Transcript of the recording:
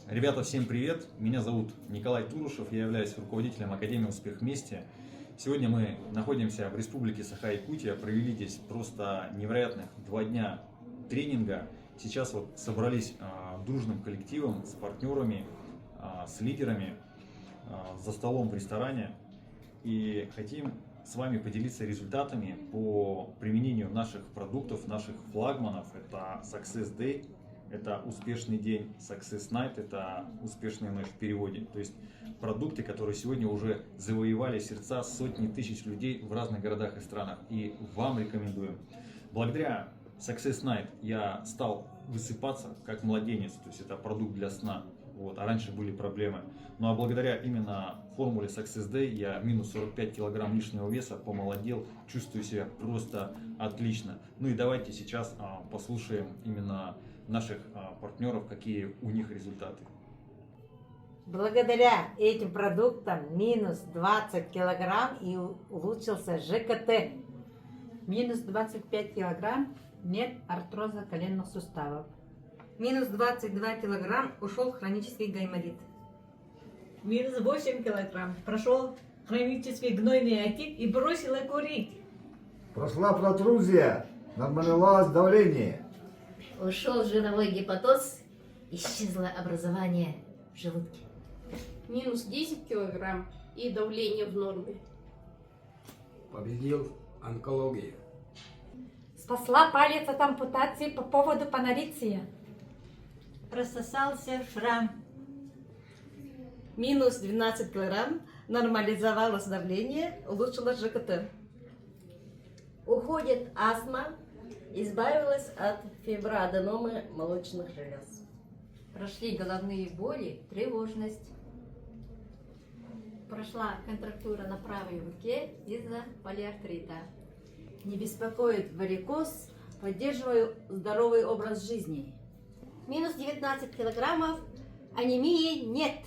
Ребята, всем привет! Меня зовут Николай Турушев, я являюсь руководителем Академии «Успех вместе». Сегодня мы находимся в республике Саха-Якутия, провели здесь просто невероятных 2 дня тренинга. Сейчас вот собрались дружным коллективом с партнерами, с лидерами за столом в ресторане и хотим с вами поделиться результатами по применению наших продуктов, наших флагманов. Это Success Day. Это успешный день, Success Night, это успешный ночь в переводе. То есть продукты, которые сегодня уже завоевали сердца сотни тысяч людей в разных городах и странах. И вам рекомендуем. Благодаря Success Night я стал высыпаться как младенец, то есть это продукт для сна. Вот, а раньше были проблемы. Ну а благодаря именно формуле Success Day я минус 45 килограмм лишнего веса, помолодел, чувствую себя просто отлично. Ну и давайте сейчас послушаем именно наших партнеров, какие у них результаты. Благодаря этим продуктам минус 20 килограмм и улучшился ЖКТ. Минус 25 килограмм, нет артроза коленных суставов. Минус 22 килограмм, ушел хронический гайморит. Минус 8 килограмм, прошел хронический гнойный отит и бросила курить. Прошла протрузия, нормализовалось давление. Ушел жировой гепатоз, исчезло образование в желудке. Минус 10 килограмм и давление в норме. Победил онкология. Спасла палец от ампутации по поводу панорексия. Прососался шрам. Минус 12 килограмм, нормализовалось давление, улучшилось ЖКТ. Уходит астма, избавилась от фиброаденомы молочных желез. Прошли головные боли, тревожность. Прошла контрактура на правой руке из-за полиартрита. Не беспокоит варикоз, поддерживаю здоровый образ жизни. Минус 19 килограммов, анемии нет.